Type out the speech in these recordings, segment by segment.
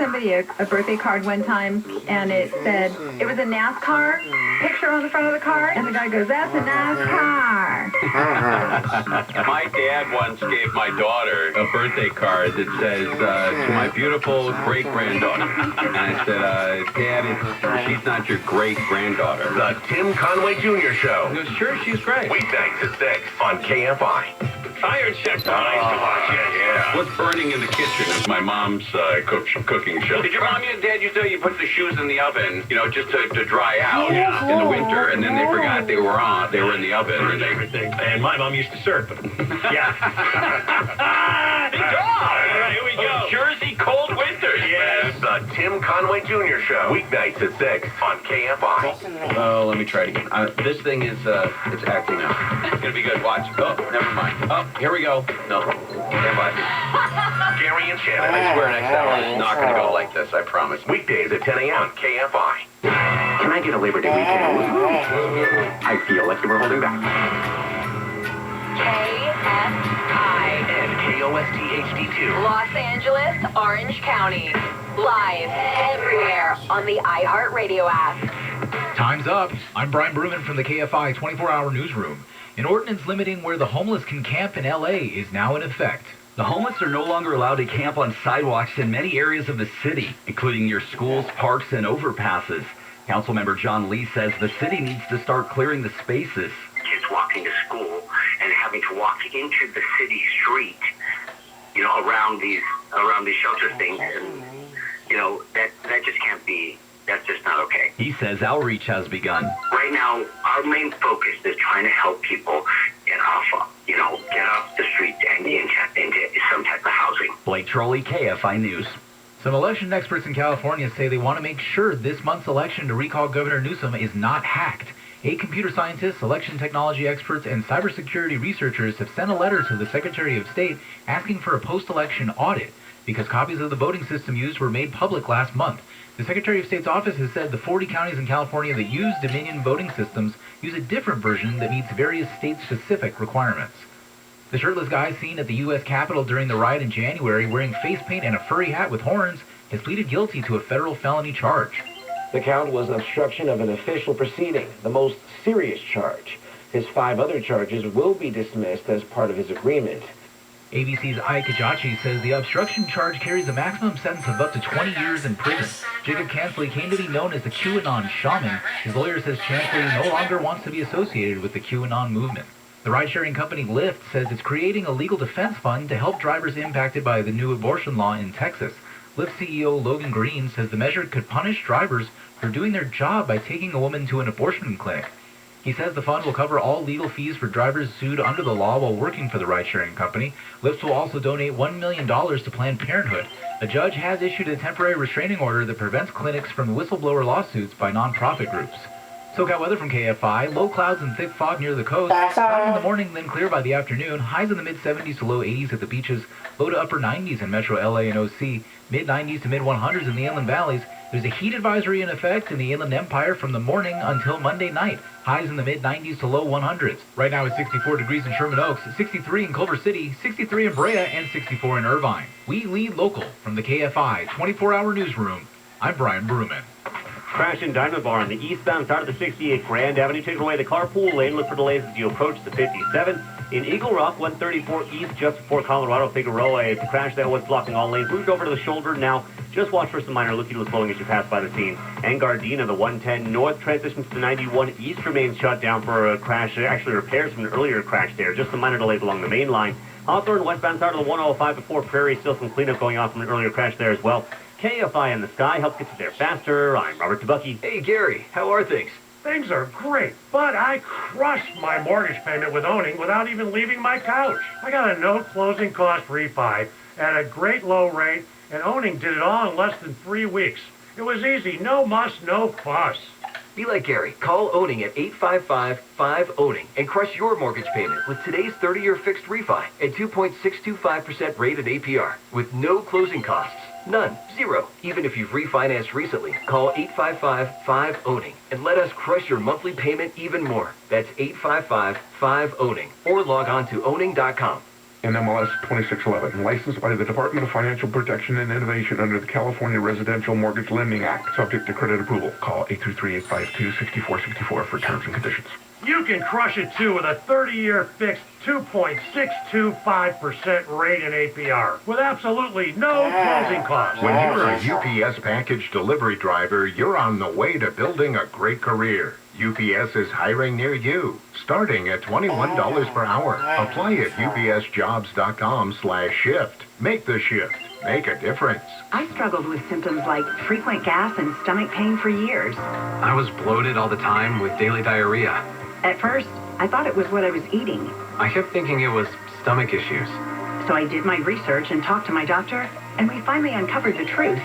somebody a birthday card one time, and it said, it was a NASCAR picture on the front of the card, and the guy goes, that's a NASCAR. My dad once gave my daughter a birthday card that says, to my beautiful great-granddaughter. And I said, Dad, she's not your great-granddaughter. The Tim Conway Jr. Show. He goes, sure, she's great. Weeknights at 6 on Kfi. Iron Chef. Nice to watch. Yeah. What's burning in the kitchen is my mom's cooking show. Did your mom and dad used to put the shoes in the oven, just to dry out in the winter, and then they forgot they were in the oven. And everything. And my mom used to serve them. Yeah. All right, here we go. Jersey cold winter. Yes. The Tim Conway Jr. Show. Weeknights at 6 on Kfi. Oh, let me try it again. This thing is, it's acting up. It's going to be good. Watch. Oh, never mind. Oh, here we go. No. Stand by. Gary and Shannon. I swear next hour it's not going to go like this, I promise. Weekdays at 10 a.m. on Kfi. Can I get a Labor Day weekend? I feel like we're holding back. KFI. And KOST HD2. Los Angeles, Orange County. Live everywhere on the iHeartRadio app. Time's up. I'm Brian Bruman from the KFI 24-hour newsroom. An ordinance limiting where the homeless can camp in L.A. is now in effect. The homeless are no longer allowed to camp on sidewalks in many areas of the city, including near schools, parks, and overpasses. Councilmember John Lee says the city needs to start clearing the spaces. Kids walking to school and having to walk into the city street, around these shelter things, and that just can't be. That's just not okay. He says outreach has begun. Right now, our main focus is trying to help people get off the street and into some type of housing. Blake Trolley, KFI News. Some election experts in California say they want to make sure this month's election to recall Governor Newsom is not hacked. 8 computer scientists, election technology experts, and cybersecurity researchers have sent a letter to the Secretary of State asking for a post-election audit because copies of the voting system used were made public last month. The Secretary of State's office has said the 40 counties in California that use Dominion voting systems use a different version that meets various state-specific requirements. The shirtless guy seen at the U.S. Capitol during the riot in January wearing face paint and a furry hat with horns has pleaded guilty to a federal felony charge. The count was obstruction of an official proceeding, the most serious charge. His 5 other charges will be dismissed as part of his agreement. ABC's Ike Ejachi says the obstruction charge carries a maximum sentence of up to 20 years in prison. Jacob Chansley came to be known as the QAnon shaman. His lawyer says Chansley no longer wants to be associated with the QAnon movement. The ride-sharing company Lyft says it's creating a legal defense fund to help drivers impacted by the new abortion law in Texas. Lyft CEO Logan Green says the measure could punish drivers for doing their job by taking a woman to an abortion clinic. He says the fund will cover all legal fees for drivers sued under the law while working for the ride-sharing company. Lyft will also donate $1 million to Planned Parenthood. A judge has issued a temporary restraining order that prevents clinics from whistleblower lawsuits by nonprofit groups. SoCal weather from KFI. Low clouds and thick fog near the coast. Cloudy in the morning, then clear by the afternoon. Highs in the mid-70s to low 80s at the beaches. Low to upper 90s in Metro LA and OC. Mid-90s to mid-100s in the inland valleys. There's a heat advisory in effect in the Inland Empire from the morning until Monday night. Highs in the mid-90s to low 100s. Right now it's 64 degrees in Sherman Oaks, 63 in Culver City, 63 in Brea, and 64 in Irvine. We lead local from the KFI 24-hour newsroom. I'm Brian Bruman. Crash in Diamond Bar on the eastbound side of the 68 Grand Avenue. Take away the carpool lane. Look for delays as you approach the 57. In Eagle Rock, 134 east, just before Colorado Figueroa. It's a crash that was blocking all lanes. Moved over to the shoulder now. Just watch for some minor looky-loo slowing as you pass by the scene. And Gardena, the 110 north transitions to 91 east remains shut down for a crash. Actually, repairs from an earlier crash there. Just some minor delays along the main line. Hawthorne, westbound side of the 105 before Prairie. Still some cleanup going on from an earlier crash there as well. KFI in the sky helps get you there faster. I'm Robert Tabucky. Hey, Gary, how are things? Things are great, but I crushed my mortgage payment with owning without even leaving my couch. I got a no closing cost refi at a great low rate, and owning did it all in less than 3 weeks. It was easy, no muss, no fuss. Be like Gary. Call Owning at 855-5-OWNING and crush your mortgage payment with today's 30-year fixed refi at 2.625% rated APR with no closing costs. None. Zero. Even if you've refinanced recently, call 855-5-OWNING and let us crush your monthly payment even more. That's 855-5-OWNING or log on to owning.com. NMLS 2611, licensed by the Department of Financial Protection and Innovation under the California Residential Mortgage Lending Act, subject to credit approval. Call 833-852-6464 for terms and conditions. You can crush it too with a 30-year fixed 2.625% rate in APR with absolutely no closing costs. When you're a UPS package delivery driver, you're on the way to building a great career. UPS is hiring near you, starting at $21 per hour. Apply at upsjobs.com/shift. Make the shift. Make a difference. I struggled with symptoms like frequent gas and stomach pain for years. I was bloated all the time with daily diarrhea. At first, I thought it was what I was eating. I kept thinking it was stomach issues. So I did my research and talked to my doctor, and we finally uncovered the truth.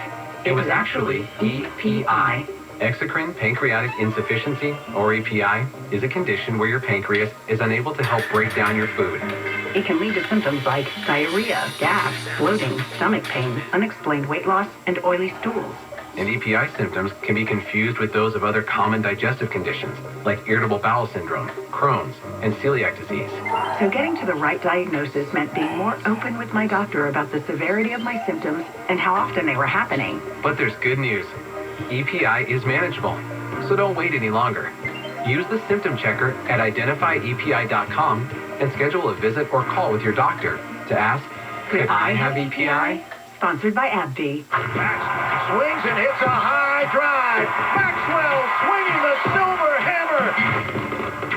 It was actually EPI. Exocrine pancreatic insufficiency, or EPI, is a condition where your pancreas is unable to help break down your food. It can lead to symptoms like diarrhea, gas, bloating, stomach pain, unexplained weight loss, and oily stools. And EPI symptoms can be confused with those of other common digestive conditions, like irritable bowel syndrome, Crohn's, and celiac disease. So getting to the right diagnosis meant being more open with my doctor about the severity of my symptoms and how often they were happening. But there's good news. EPI is manageable, so don't wait any longer. Use the symptom checker at identifyepi.com and schedule a visit or call with your doctor to ask, could I have EPI? Sponsored by AbbVie. Swings and hits a high drive. Maxwell swinging the silver hammer.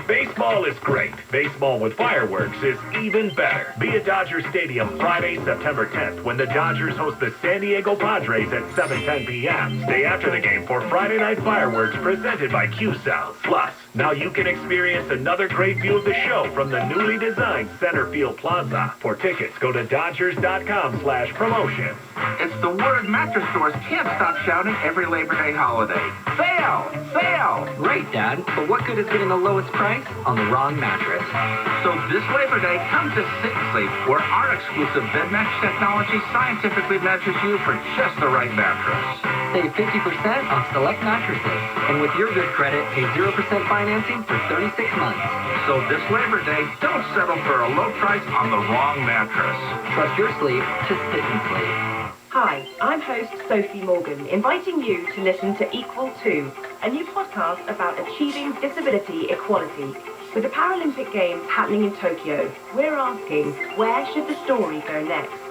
Baseball is great. Baseball with fireworks is even better. Be at Dodger Stadium Friday, September 10th, when the Dodgers host the San Diego Padres at 7:10 p.m. Stay after the game for Friday night fireworks presented by Q-Cells. Plus, now you can experience another great view of the show from the newly designed Center Field Plaza. For tickets, go to Dodgers.com/promotions. It's the word mattress stores can't stop shouting every Labor Day holiday. Sale! Sale! Great, Dad, but what good is getting the lowest price on the wrong mattress? So this Labor Day, come to Sit and Sleep, where our exclusive bed match technology scientifically matches you for just the right mattress. Save 50% on select mattresses. And with your good credit, pay 0% financing for 36 months. So this Labor Day, don't settle for a low price on the wrong mattress. Trust your sleep to Sit and Sleep. Hi, I'm host Sophie Morgan, inviting you to listen to Equal To, a new podcast about achieving disability equality. With the Paralympic Games happening in Tokyo, we're asking, where should the story go next?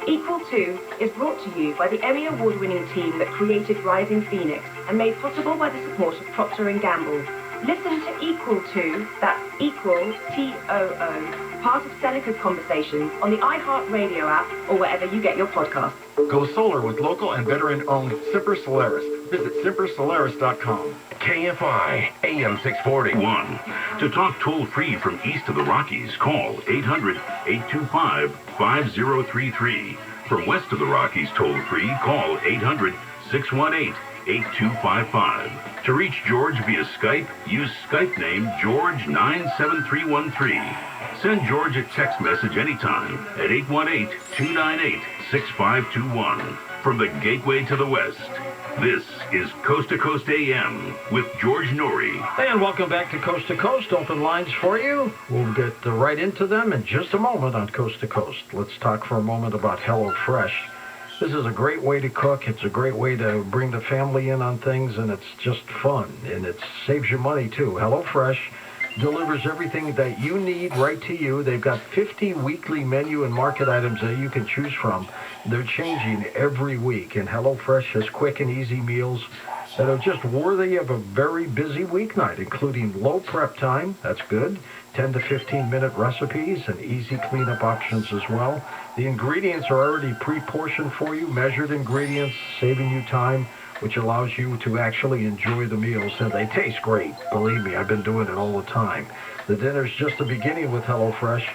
Equal To is brought to you by the Emmy Award-winning team that created Rising Phoenix and made possible by the support of Procter & Gamble. Listen to Equal To, that's Equal, T-O-O, part of Seneca's Conversations on the iHeartRadio app or wherever you get your podcasts. Go solar with local and veteran-owned Semper Solaris. Visit sempersolaris.com. KFI AM 641. To talk toll-free from east of the Rockies, call 800-825-5033. From west of the Rockies, toll-free, call 800-618-8255. To reach George via Skype, use Skype name George97313. Send George a text message anytime at 818-298-6521. From the gateway to the west, this is Coast to Coast AM with George Norrie. And welcome back to Coast to Coast. Open lines for you. We'll get right into them in just a moment on Coast to Coast. Let's talk for a moment about HelloFresh. This is a great way to cook. It's a great way to bring the family in on things, and it's just fun, and it saves you money, too. HelloFresh delivers everything that you need right to you. They've got 50 weekly menu and market items that you can choose from. They're changing every week, and HelloFresh has quick and easy meals that are just worthy of a very busy weeknight, including low prep time, that's good, 10 to 15-minute recipes, and easy cleanup options as well. The ingredients are already pre-portioned for you, measured ingredients, saving you time, which allows you to actually enjoy the meals, and they taste great. Believe me, I've been doing it all the time. The dinner's just the beginning with HelloFresh,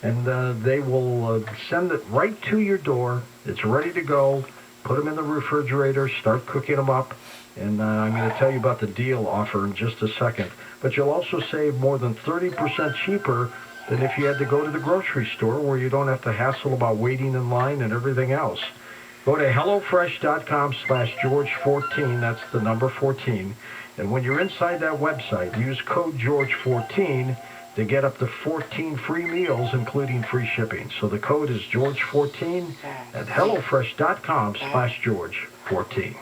and they will send it right to your door. It's ready to go. Put them in the refrigerator, start cooking them up, and I'm going to tell you about the deal offer in just a second. But you'll also save more than 30% cheaper than if you had to go to the grocery store, where you don't have to hassle about waiting in line and everything else. Go to HelloFresh.com/George14, that's the number 14, and when you're inside that website, use code George14 to get up to 14 free meals, including free shipping. So the code is George14 at HelloFresh.com/George14.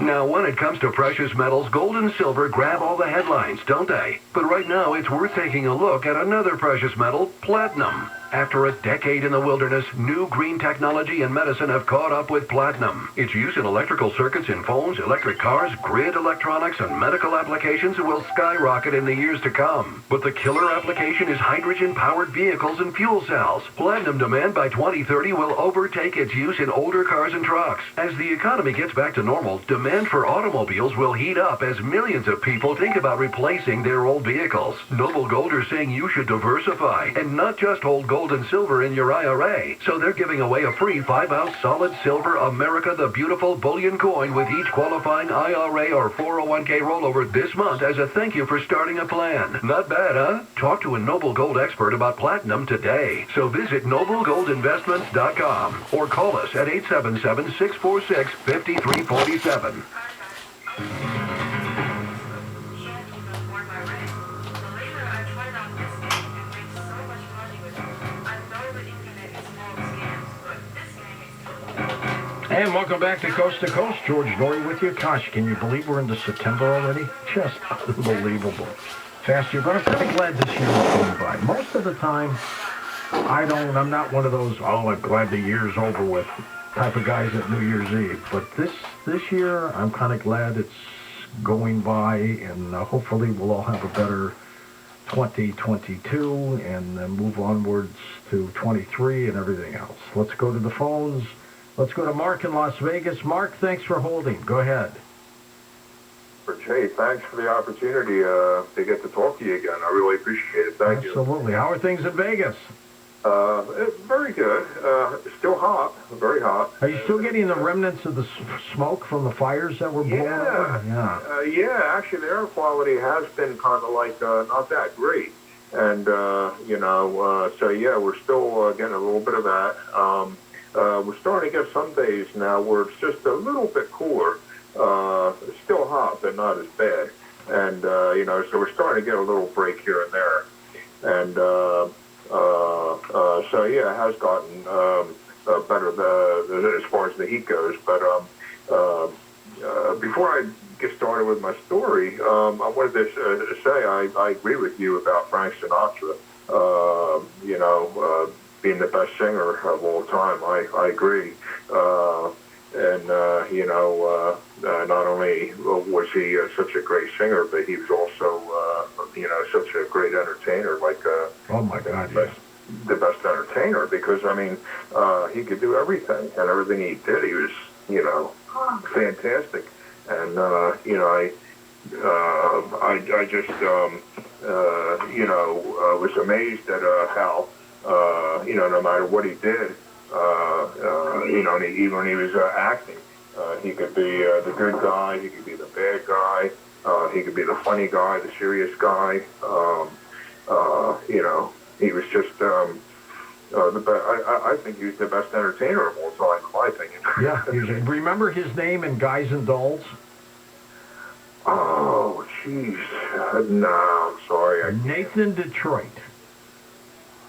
Now, when it comes to precious metals, gold and silver grab all the headlines, don't they? But right now, it's worth taking a look at another precious metal, platinum. After a decade in the wilderness, new green technology and medicine have caught up with platinum. Its use in electrical circuits in phones, electric cars, grid electronics, and medical applications will skyrocket in the years to come. But the killer application is hydrogen-powered vehicles and fuel cells. Platinum demand by 2030 will overtake its use in older cars and trucks. As the economy gets back to normal, demand for automobiles will heat up as millions of people think about replacing their old vehicles. Noble Gold are saying you should diversify and not just hold gold and silver in your IRA. So they're giving away a free 5-ounce solid silver America the Beautiful bullion coin with each qualifying IRA or 401k rollover this month as a thank you for starting a plan. Not bad, huh? Talk to a Noble Gold expert about platinum today. So visit noblegoldinvestments.com or call us at 877-646-5347. And welcome back to Coast. George Noory with you. Gosh, can you believe we're into September already? Just unbelievable. Fast year, but I'm pretty glad this year is going by. Most of the time, I'm not one of those, oh, I'm glad the year's over with type of guys at New Year's Eve. But this year, I'm kind of glad it's going by, and hopefully we'll all have a better 2022 and move onwards to 23 and everything else. Let's go to the phones. Let's go to Mark in Las Vegas. Mark, thanks for holding. Go ahead. Jay, thanks for the opportunity to get to talk to you again. I really appreciate it. Thank you. Absolutely. How are things in Vegas? Very good. Still hot. Very hot. Are you still getting the remnants of the smoke from the fires that were blowing over? Yeah, actually, the air quality has been kind of like not that great. And, so yeah, we're still getting a little bit of that. We're starting to get some days now where it's just a little bit cooler. It's still hot, but not as bad. And, so we're starting to get a little break here and there. And so, yeah, it has gotten better as far as the heat goes. But before I get started with my story, I wanted to say I agree with you about Frank Sinatra. Being the best singer of all time. I agree. Not only was he such a great singer, but he was also, such a great entertainer. Oh my God, the best entertainer, because he could do everything, and everything he did, he was, fantastic. And I just, was amazed at how. No matter what he did, and even when he was acting, he could be the good guy, he could be the bad guy, he could be the funny guy, the serious guy. He was just the best. I think he was the best entertainer of all time, in my opinion. Yeah. Remember his name in Guys and Dolls? Oh, jeez. No, I'm sorry. Nathan Detroit.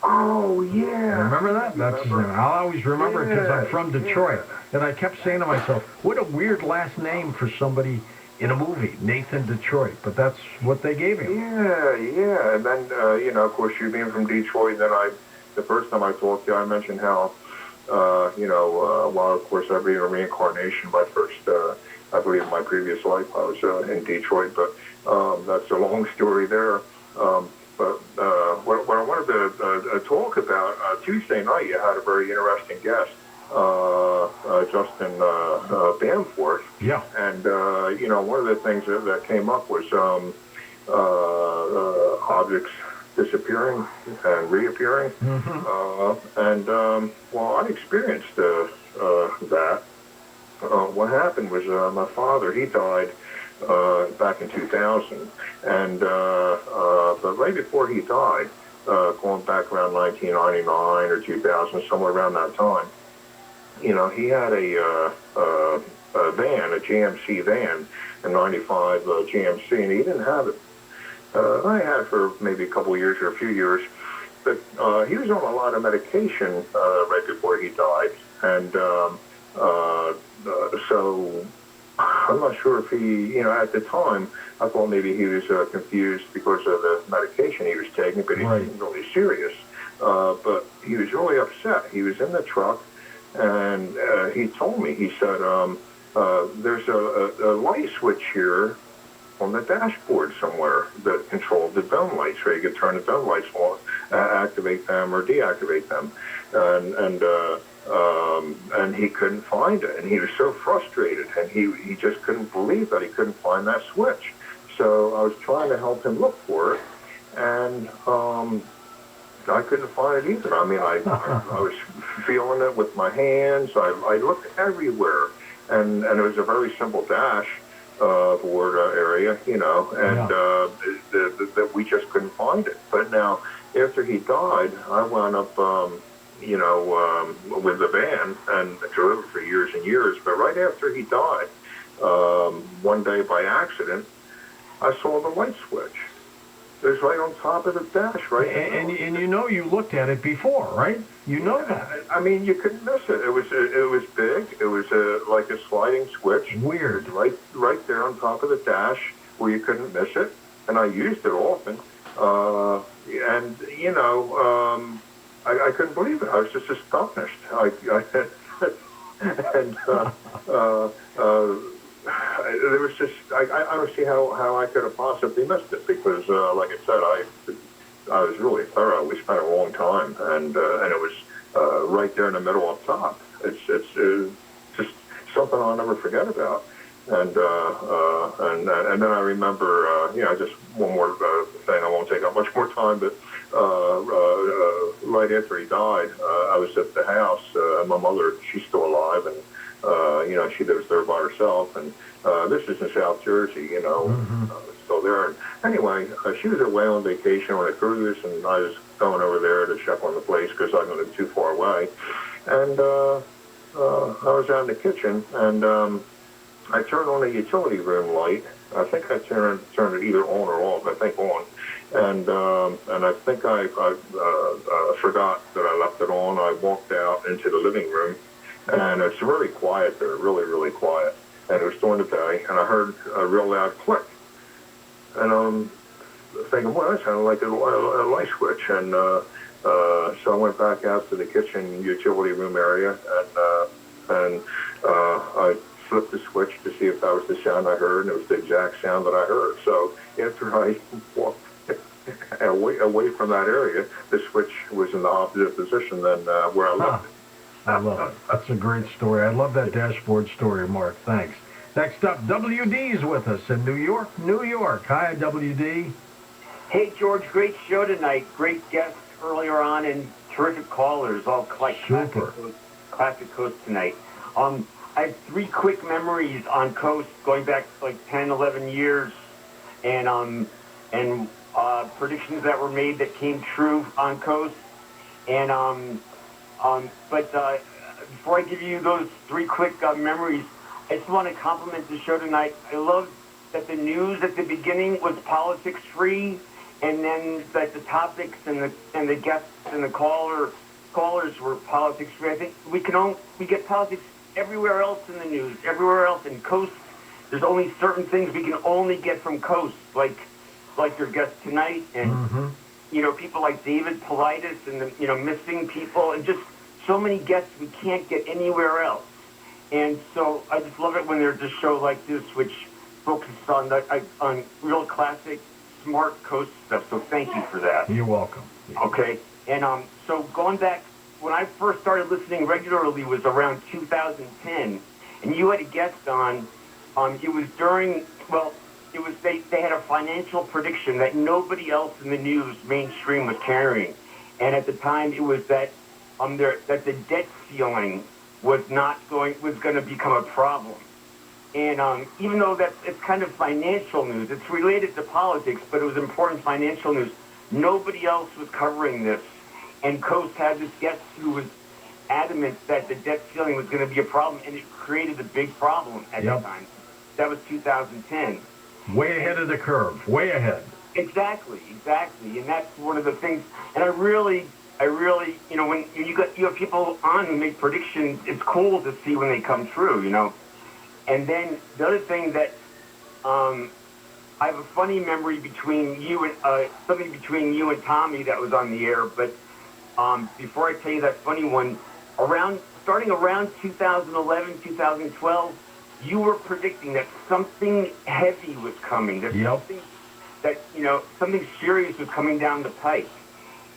Oh, yeah. Remember that? That's his name. I'll always remember it because I'm from Detroit. And I kept saying to myself, what a weird last name for somebody in a movie, Nathan Detroit. But that's what they gave him. Yeah. And then, of course, you being from Detroit, then the first time I talked to you, I mentioned how, of course, every reincarnation, my first, I believe in my previous life, I was in Detroit. But that's a long story there. But what I wanted to talk about, Tuesday night you had a very interesting guest, Justin Bamforth. Yeah. And, one of the things that came up was objects disappearing and reappearing. Mm-hmm. I experienced that. What happened was my father, he died back in 2000, and but right before he died, going back around 1999 or 2000, somewhere around that time, he had a van, a GMC van, a 95 GMC, and he didn't have it. I had it for maybe a couple of years or a few years, but he was on a lot of medication right before he died, and so I'm not sure if he, at the time, I thought maybe he was confused because of the medication he was taking, but he wasn't really serious. But he was really upset. He was in the truck, and he told me, he said, there's a light switch here on the dashboard somewhere that controlled the dome lights, so you could turn the dome lights on, activate them or deactivate them. And he couldn't find it, and he was so frustrated, and he just couldn't believe that he couldn't find that switch. So I was trying to help him look for it, and I couldn't find it either. I mean, I was feeling it with my hands. I looked everywhere, and it was a very simple dashboard area, and that we just couldn't find it. But now, after he died, I wound up, with the van and drove for years and years. But right after he died, one day by accident, I saw the light switch. It was right on top of the dash, right? And you looked at it before, right? You know that. I mean, you couldn't miss it. It was big. It was like a sliding switch. Weird. Right there on top of the dash where you couldn't miss it. And I used it often. I couldn't believe it. I was just astonished. There was just, I don't see how I could have possibly missed it, because, like I said, I was really thorough. We spent a long time, and it was right there in the middle up top. It's just something I'll never forget about. And then I remember, just one more thing. I won't take up much more time, but right after he died, I was at the house. My mother, she's still alive, and she lives there by herself. And this is in South Jersey, still there. And anyway, she was away on vacation on a cruise, and I was going over there to check on the place because I didn't live too far away. And I was out in the kitchen, and I turned on the utility room light. I think I turned it either on or off. I think on. And I think I forgot that I left it on. I walked out into the living room, and it's very quiet there, really, really quiet. And it was during the day, and I heard a real loud click. And I'm thinking, well, that sounded like a light switch. And so I went back out to the kitchen utility room area, and I flipped the switch to see if that was the sound I heard, and it was the exact sound that I heard. So after I walked away from that area, the switch was in the opposite position than where I left it. I love it. That's a great story. I love that dashboard story, Mark. Thanks. Next up, WD's with us in New York, New York. Hi, WD. Hey, George. Great show tonight. Great guests earlier on and terrific callers. All like classic Coast tonight. I have 3 quick memories on Coast going back like 10, 11 years, and predictions that were made that came true on Coast. And but before I give you those 3 quick memories, I just want to compliment the show tonight. I love that the news at the beginning was politics free, and then that the topics and the guests and the callers were politics free. I think we get politics everywhere else in the news, everywhere else in Coast. There's only certain things we can only get from Coast, like your guest tonight, and people like David Politis and the missing people, and just so many guests we can't get anywhere else. And so I just love it when there's a show like this which focuses on real classic, smart Coast stuff. So thank you for that. You're welcome. Okay. And so going back, when I first started listening regularly was around 2010, and you had a guest on. It was during, it was they had a financial prediction that nobody else in the news mainstream was carrying, and at the time it was that that the debt ceiling was going to become a problem. And even though it's kind of financial news, it's related to politics, but it was important financial news. Nobody else was covering this, and Coast had this guest who was adamant that the debt ceiling was going to be a problem, and it created a big problem at the time. That was 2010. Way ahead of the curve. Way ahead. Exactly. And that's one of the things. And I really, you know, when you have people on who make predictions, it's cool to see when they come true, you know. And then the other thing that I have a funny memory between you and something between you and Tommy that was on the air. But before I tell you that funny one, starting around 2011, 2012, you were predicting that something heavy was coming. That something that, you know, something serious was coming down the pike.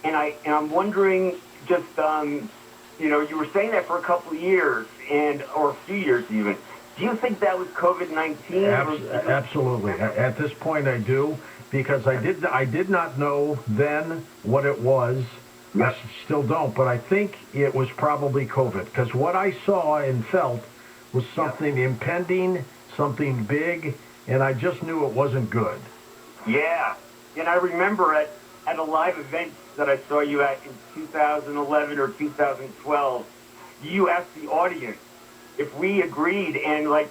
And I'm wondering, just you know, you were saying that for a couple of years or a few years even. Do you think that was COVID-19? Absolutely. At this point, I do, because I did not know then what it was. I still don't, but I think it was probably COVID, because what I saw and felt was something impending, something big, and I just knew it wasn't good. Yeah, and I remember at a live event that I saw you at in 2011 or 2012, you asked the audience if we agreed, and like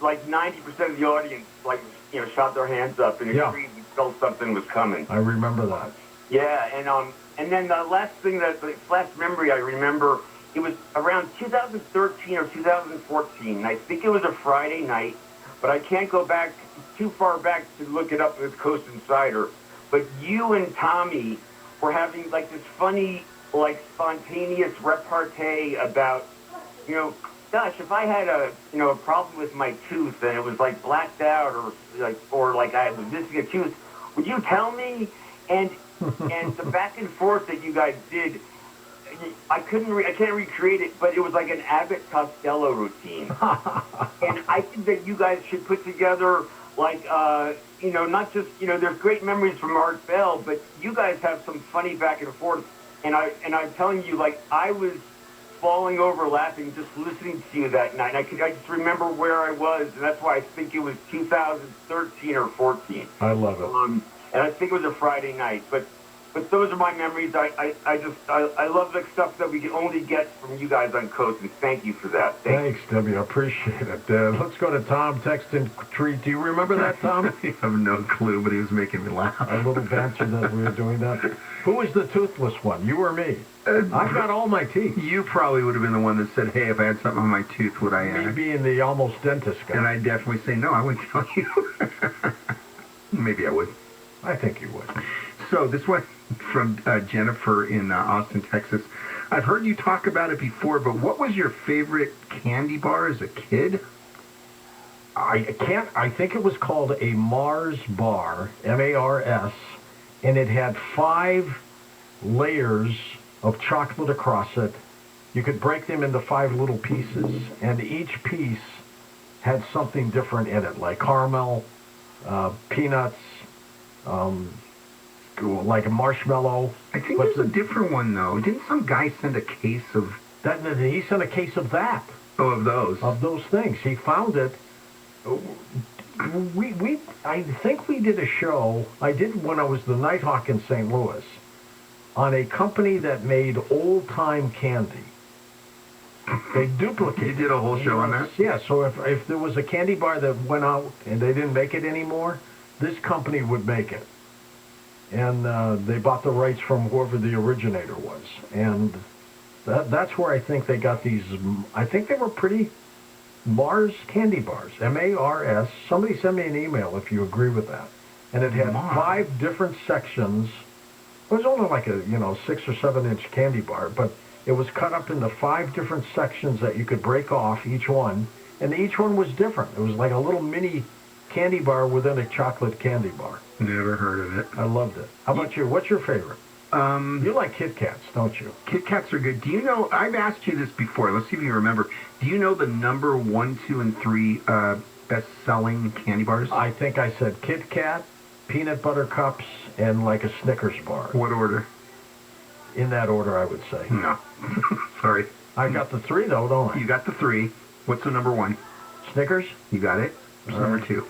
90% of the audience, like, you know, shot their hands up and agreed we felt something was coming. I remember that. Yeah, and then the last memory I remember, it was around 2013 or 2014. I think it was a Friday night, but I can't go back too far back to look it up with Coast Insider. But you and Tommy were having like this funny, like spontaneous repartee about, you know, gosh, if I had a problem with my tooth and it was like blacked out or like I was missing a tooth, would you tell me? And the back and forth that you guys did, I can't recreate it, but it was like an Abbott Costello routine. And I think that you guys should put together, like, you know, not just, you know, there's great memories from Art Bell, but you guys have some funny back and forth. And I'm telling you, like, I was falling over laughing just listening to you that night. And I just remember where I was, and that's why I think it was 2013 or 14. I love it. And I think it was a Friday night, but those are my memories. I love the stuff that we can only get from you guys on Coast, and thank you for that. Thanks, Debbie. I appreciate it. Let's go to Tom texting Treat. Do you remember that, Tom? I have no clue, but he was making me laugh. A little banter that we were doing that. Who was the toothless one, you or me? I've got all my teeth. You probably would have been the one that said, hey, if I had something on my tooth, would I Me being the almost dentist guy. And I'd definitely say, no, I wouldn't tell you. Maybe I would. I think you would. So this one from Jennifer in Austin, Texas. I've heard you talk about it before, but what was your favorite candy bar as a kid? I think it was called a Mars bar, M-A-R-S, and it had 5 layers of chocolate across it. You could break them into 5 little pieces, and each piece had something different in it, like caramel, peanuts, like a marshmallow. I think there's a different one, though. Didn't some guy send a case of... He sent a case of that. Oh, of those? Of those things. He found it. I think we did a show, I did when I was the Nighthawk in St. Louis, on a company that made old-time candy. They duplicated. You did a whole show on that? Yeah, so if there was a candy bar that went out and they didn't make it anymore, this company would make it. And they bought the rights from whoever the originator was. And that's where I think they got these, I think they were pretty Mars candy bars, M-A-R-S. Somebody send me an email if you agree with that. And it had 5 different sections. It was only like a, 6 or 7 inch candy bar, but it was cut up into 5 different sections that you could break off each one. And each one was different. It was like a little mini candy bar within a chocolate candy bar. Never heard of it. I loved it. How about you? What's your favorite? You like Kit Kats, don't you? Kit Kats are good. Do you know, I've asked you this before. Let's see if you remember. Do you know the number 1, 2, and 3 best-selling candy bars? I think I said Kit Kat, peanut butter cups, and like a Snickers bar. What order? In that order, I would say. No. Sorry. I got the 3, though, don't I? You got the 3. What's the number 1? Snickers. You got it. What's number 2?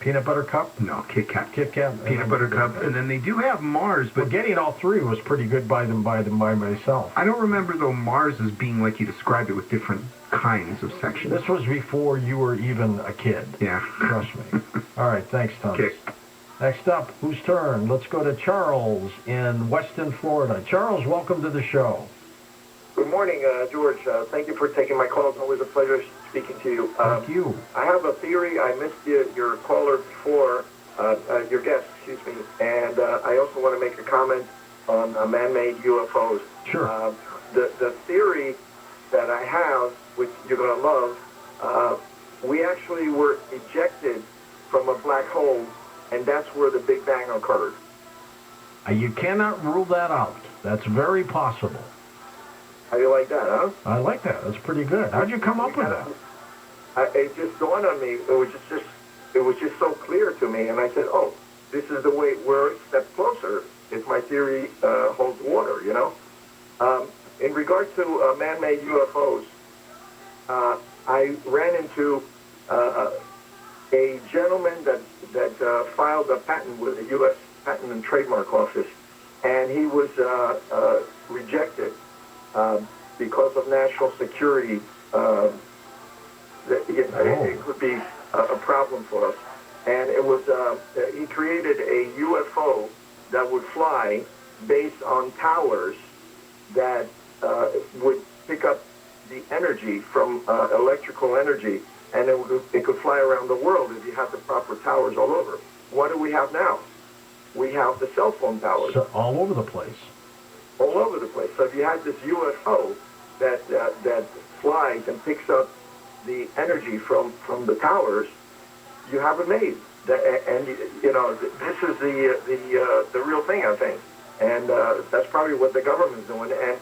Peanut butter cup? No, Kit Kat. Kit Kat. Peanut butter cup. And then they do have Mars, but... Well, getting all three was pretty good by myself. I don't remember, though, Mars as being like you described it with different kinds of sections. This was before you were even a kid. Yeah. Trust me. All right, thanks, Tom. Okay. Next up, whose turn? Let's go to Charles in Weston, Florida. Charles, welcome to the show. Good morning, George. Thank you for taking my call. It's always a pleasure speaking to you. Thank you. I have a theory. I missed your caller before, your guest, excuse me, and I also want to make a comment on man-made UFOs. Sure. The theory that I have, which you're going to love, we actually were ejected from a black hole, and that's where the Big Bang occurred. You cannot rule that out. That's very possible. How do you like that, huh? I like that. That's pretty good. How'd you come up with that? It just dawned on me. It was just so clear to me, and I said, "Oh, this is the way we're a step closer." If my theory holds water, you know. In regard to man-made UFOs, I ran into a gentleman that filed a patent with the U.S. Patent and Trademark Office, and he was rejected because of national security. It could be a problem for us. And it was he created a UFO that would fly based on towers that would pick up the energy from electrical energy, and it could fly around the world if you have the proper towers all over. What do we have now? We have the cell phone towers. So all over the place. All over the place. So if you had this UFO that flies and picks up the energy from the towers, you have it made. And you know, this is the real thing, I think. And that's probably what the government's doing. And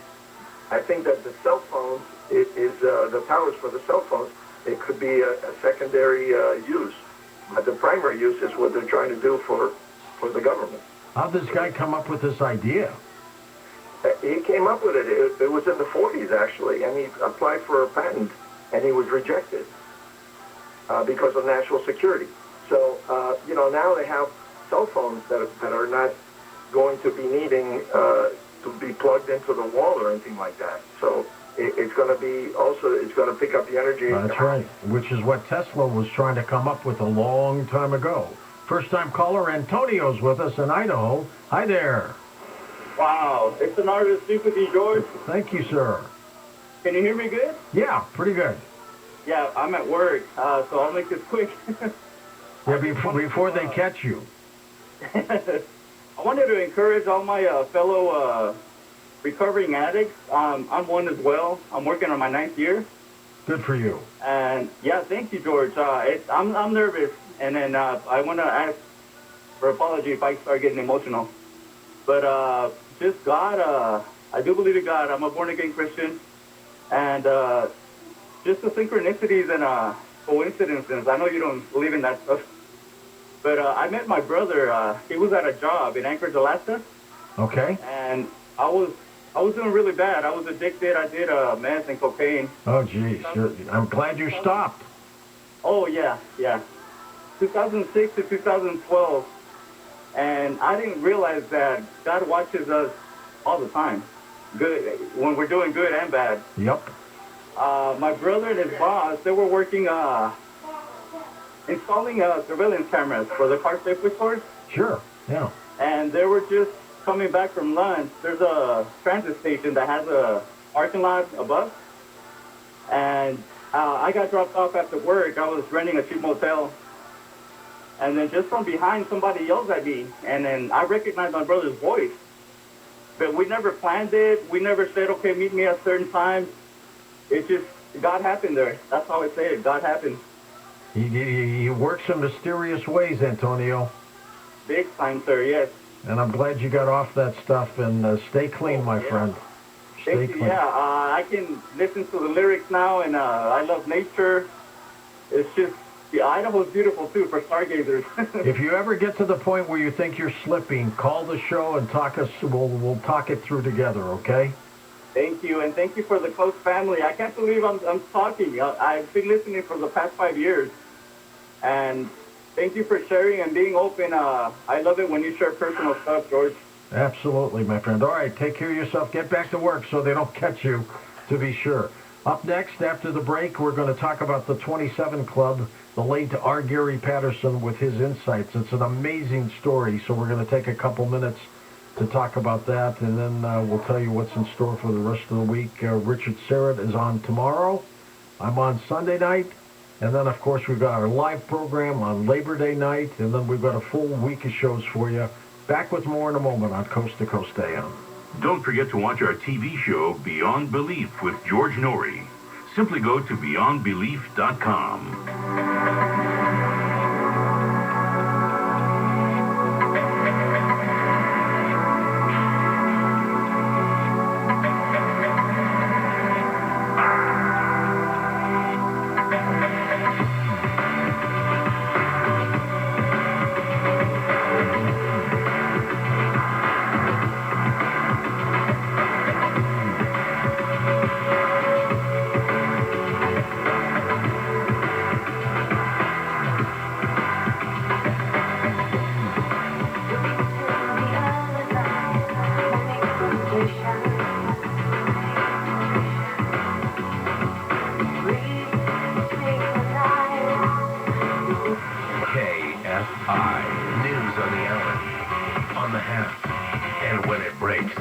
I think that the cell phones is the towers for the cell phones. It could be a secondary use, but the primary use is what they're trying to do for the government. How'd this guy come up with this idea? He came up with it. It was in the 40s, actually, and he applied for a patent, and he was rejected because of national security. So, you know, now they have cell phones that are not going to be needing to be plugged into the wall or anything like that. So it's going to be also, it's going to pick up the energy. That's right, which is what Tesla was trying to come up with a long time ago. First-time caller Antonio's with us in Idaho. Hi there. Wow, it's an honor to speak with you, George. Thank you, sir. Can you hear me good? Yeah, pretty good. Yeah, I'm at work, so I'll make this quick. Yeah, before they catch you. I wanted to encourage all my fellow recovering addicts. I'm one as well. I'm working on my 9th year. Good for you. And yeah, thank you, George. I'm nervous, and then I want to ask for apology if I start getting emotional. But just God, I do believe in God. I'm a born-again Christian. And just the synchronicities and coincidences. I know you don't believe in that stuff. But I met my brother. He was at a job in Anchorage, Alaska. Okay. And I was doing really bad. I was addicted. I did meth and cocaine. Oh, geez. I'm glad you stopped. Oh, yeah. 2006 to 2012. And I didn't realize that God watches us all the time. Good, when we're doing good and bad. Yep. My brother and his boss, they were working, installing surveillance cameras for the car safety stores. Sure, yeah. And they were just coming back from lunch. There's a transit station that has a parking lot above. And I got dropped off after work. I was renting a cheap motel. And then just from behind, somebody yells at me. And then I recognized my brother's voice. But we never planned it. We never said, okay, meet me at certain times. It just, God happened there. That's how I say it. God happened. He works in mysterious ways, Antonio. Big time, sir, yes. And I'm glad you got off that stuff, and stay clean, my friend. Stay clean. Yeah, I can listen to the lyrics now, and I love nature. It's just, Idaho's beautiful, too, for stargazers. If you ever get to the point where you think you're slipping, call the show and we'll talk it through together, okay? Thank you, and thank you for the close family. I can't believe I'm talking. I've been listening for the past 5 years, and Thank you for sharing and being open. I love it when you share personal stuff, George. Absolutely, my friend. All right, take care of yourself. Get back to work so they don't catch you, to be sure. Up next, after the break, we're going to talk about the 27 Club, the late R. Gary Patterson with his insights. It's an amazing story, so we're going to take a couple minutes to talk about that, and then we'll tell you what's in store for the rest of the week. Richard Serrett is on tomorrow. I'm on Sunday night. And then, of course, we've got our live program on Labor Day night, and then we've got a full week of shows for you. Back with more in a moment on Coast to Coast AM. Don't forget to watch our TV show Beyond Belief with George Norrie. Simply go to beyondbelief.com. Kfi News on the hour, on the half, and when it breaks.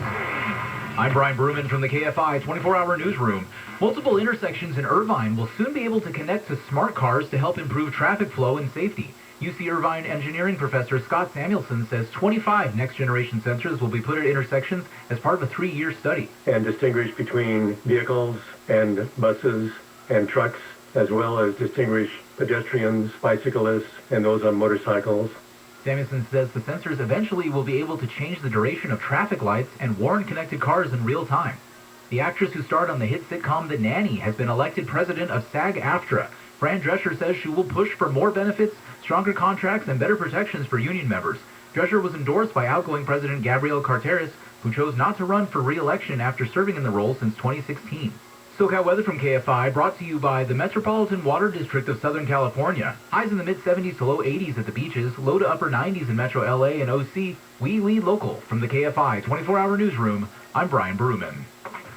I'm Brian Bruman from the KFI 24-hour newsroom. Multiple intersections in Irvine will soon be able to connect to smart cars to help improve traffic flow and safety. UC Irvine engineering professor Scott Samuelson says 25 next-generation sensors will be put at intersections as part of a 3-year study. And distinguish between vehicles and buses and trucks, as well as distinguish pedestrians, bicyclists, and those on motorcycles. Samuelson says the sensors eventually will be able to change the duration of traffic lights and warn connected cars in real time. The actress who starred on the hit sitcom The Nanny has been elected president of SAG-AFTRA. Fran Drescher says she will push for more benefits, stronger contracts, and better protections for union members. Drescher was endorsed by outgoing President Gabriel Carteris, who chose not to run for re-election after serving in the role since 2016. SoCal weather from KFI, brought to you by the Metropolitan Water District of Southern California. Highs in the mid-70s to low 80s at the beaches, low to upper 90s in Metro LA and OC. We lead local. From the KFI 24-hour newsroom, I'm Brian Bruman.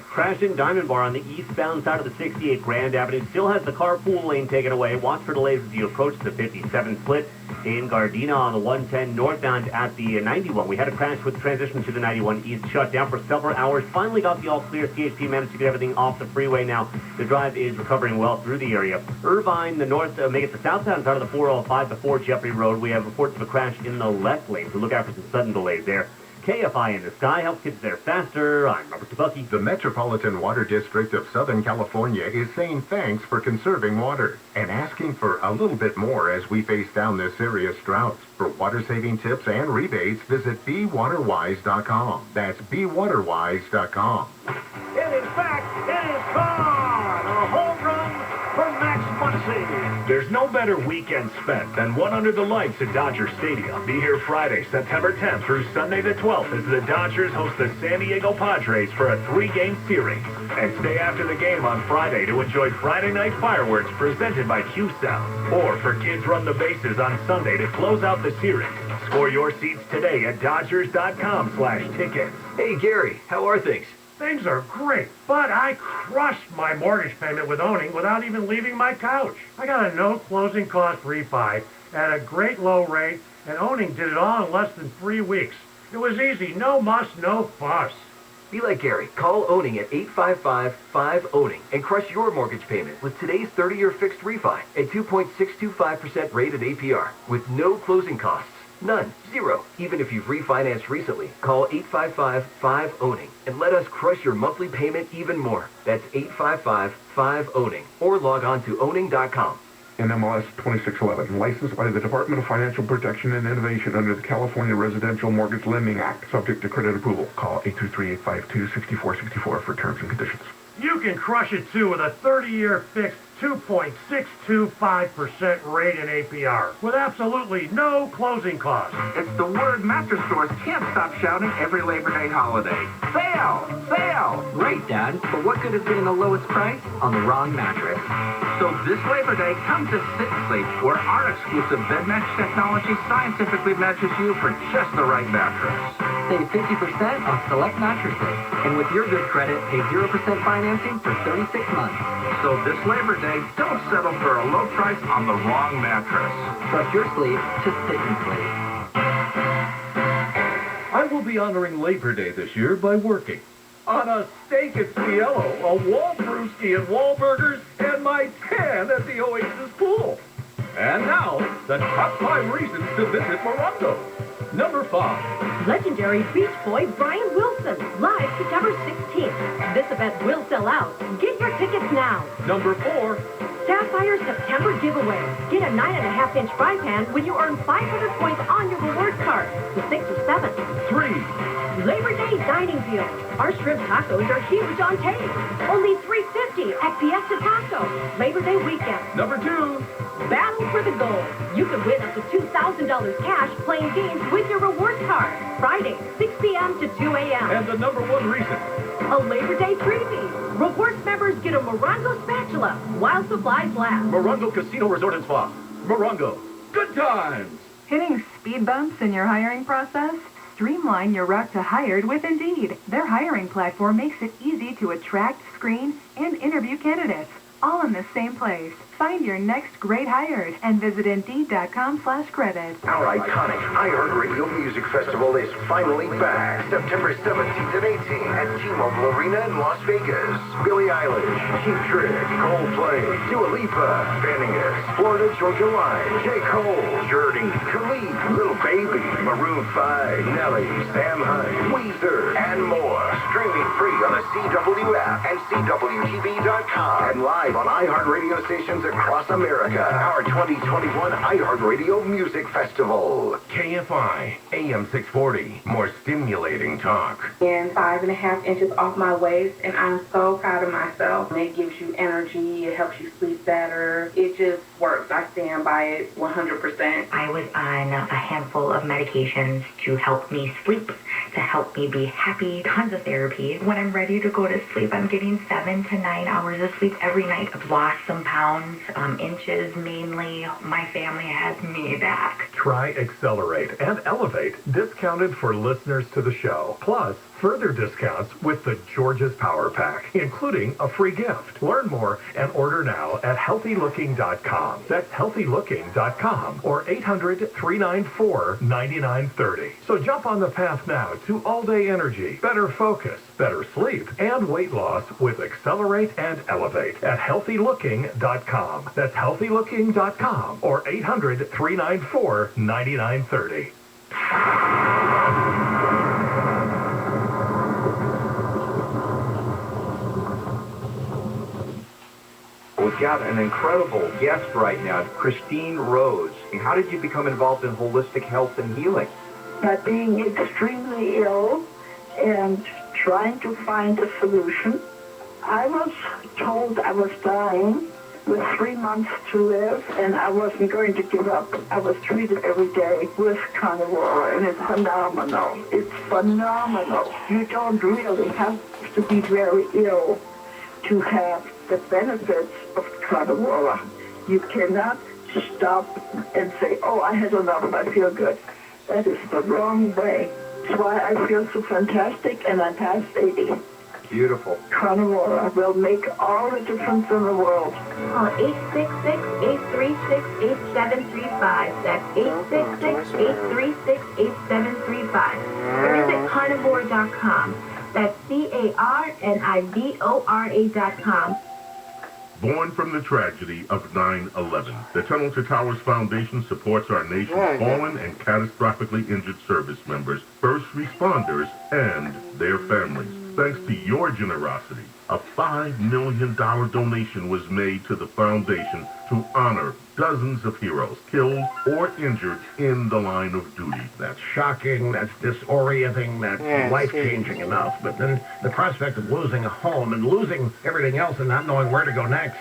Crashed in Diamond Bar on the eastbound side of the 68 Grand Avenue. Still has the carpool lane taken away. Watch for delays as you approach the 57 split in Gardena on the 110 northbound at the 91. We had a crash with transition to the 91 east, shut down for several hours. Finally got the all clear. CHP managed to get everything off the freeway now. The drive is recovering well through the area. Irvine, the north, make it the southbound side of the 405 to 4 Jeffrey Road. We have reports of a crash in the left lane, so look out for some sudden delays there. KFI in the sky helps kids there faster. I'm Robert Tabucky. The Metropolitan Water District of Southern California is saying thanks for conserving water and asking for a little bit more as we face down this serious drought. For water-saving tips and rebates, visit BeWaterWise.com. That's BeWaterWise.com. And in fact, it is gone! A home run for Max Muncy. There's no better weekend spent than one under the lights at Dodger Stadium. Be here Friday, September 10th through Sunday the 12th as the Dodgers host the San Diego Padres for a 3-game series. And stay after the game on Friday to enjoy Friday night fireworks presented by Q Sound. Or for Kids Run the Bases on Sunday to close out the series. Score your seats today at Dodgers.com/tickets. Hey, Gary, how are things? Things are great, but I crushed my mortgage payment with owning without even leaving my couch. I got a no closing cost refi at a great low rate, and owning did it all in less than 3 weeks. It was easy, no muss, no fuss. Be like Gary. Call Owning at 855-5-OWNING and crush your mortgage payment with today's 30-year fixed refi at 2.625% rate at APR with no closing costs. None. Zero. Even if you've refinanced recently, call 855-5-OWNING and let us crush your monthly payment even more. That's 855-5-OWNING or log on to owning.com. NMLS 2611, licensed by the Department of Financial Protection and Innovation under the California Residential Mortgage Lending Act, subject to credit approval. Call 823-852-6464 for terms and conditions. You can crush it too with a 30-year fixed 2.625% rate in APR with absolutely no closing costs. It's the word mattress stores can't stop shouting every Labor Day holiday. Sale! Sale! Great, Dad, but what good is getting the lowest price on the wrong mattress? So this Labor Day, come to Sit and Sleep, where our exclusive bed match technology scientifically matches you for just the right mattress. Save 50% on select mattresses, and with your good credit, pay 0% financing for 36 months. So this Labor Day, don't settle for a low price on the wrong mattress. Trust your sleep to Sit and Sleep. I will be honoring Labor Day this year by working on a steak at Cielo, a wall brewski and Wahlburgers, and my tan at the Oasis pool. And now, the top 5 reasons to visit Morongo. Number 5. Legendary Beach Boy Brian Wilson, live September 16th. This event will sell out. Get your tickets now. Number 4. Sapphire September giveaway. Get a 9.5-inch fry pan when you earn 500 points on your rewards card. The 6 or 7. 3. Labor Day dining deal. Our shrimp tacos are huge on taste. Only $3.50 at Fiesta Taco. Labor Day weekend. Number 2. Battle for the gold. You can win up to $2,000 cash playing games with your rewards card. Friday, 6 p.m. to 2 a.m. And the number 1 reason. A Labor Day freebie. Rewards members get a Morongo spatula while supplies last. Morongo Casino Resort and Spa. Morongo. Good times. Hitting speed bumps in your hiring process? Streamline your route to hired with Indeed. Their hiring platform makes it easy to attract, screen, and interview candidates, all in the same place. Find your next great hires and visit Indeed.com/credit. Our iconic iHeartRadio Music Festival is finally back, September 17th and 18th at T-Mobile Arena in Las Vegas. Billie Eilish, Cheap Trick, Coldplay, Dua Lipa, Finneas, Florida Georgia Line, J. Cole, Journey, Khalid, Little Baby, Maroon 5, Nelly, Sam Hunt, Weezer, and more. Streaming free on the CW app and CWTV.com and live on iHeartRadio stations across America. Our 2021 iHeartRadio Music Festival. KFI, AM 640. More stimulating talk. And 5.5 inches off my waist, and I'm so proud of myself. It gives you energy. It helps you sleep better. It just works. I stand by it 100%. I was on a handful of medications to help me sleep, to help me be happy, tons of therapy. When I'm ready to go to sleep, I'm getting 7 to 9 hours of sleep every night. I've lost some pounds, inches mainly. My family has me back. Try Accelerate and Elevate, discounted for listeners to the show. Plus, further discounts with the George's Power Pack, including a free gift. Learn more and order now at healthylooking.com. That's healthylooking.com or 800-394-9930. So jump on the path now to all-day energy, better focus, better sleep, and weight loss with Accelerate and Elevate at healthylooking.com. That's healthylooking.com or 800-394-9930. We've got an incredible guest right now, Christine Rose. How did you become involved in holistic health and healing? By being extremely ill and trying to find a solution. I was told I was dying with 3 months to live, and I wasn't going to give up. I was treated every day with carnivore, and it's phenomenal. It's phenomenal. You don't really have to be very ill to have the benefits of carnivore. You cannot stop and say, oh, I had enough, I feel good. That is the wrong way. That's why I feel so fantastic, and I'm past 80. Beautiful. Carnivore will make all the difference in the world. Call 866-836-8735. That's 866-836-8735. Or visit carnivore.com. That's CARNIVORA.com. Born from the tragedy of 9/11, the Tunnel to Towers Foundation supports our nation's fallen and catastrophically injured service members, first responders, and their families. Thanks to your generosity, a $5 million donation was made to the foundation to honor dozens of heroes killed or injured in the line of duty. That's shocking, that's disorienting, that's life-changing enough. But then the prospect of losing a home and losing everything else and not knowing where to go next.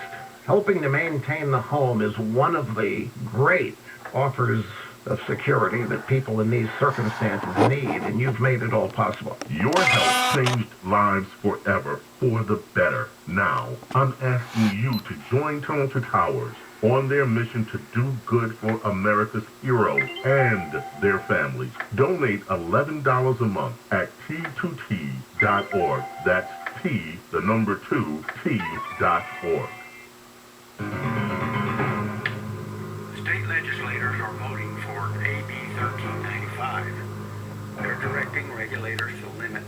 Helping to maintain the home is one of the great offers of security that people in these circumstances need, and you've made it all possible. Your help changed lives forever, for the better. Now, I'm asking you to join Tunnel to Towers on their mission to do good for America's heroes and their families. Donate $11 a month at T2T.org. That's T, the number 2, T.org. State legislators are voting for AB 1395. They're directing regulators to limit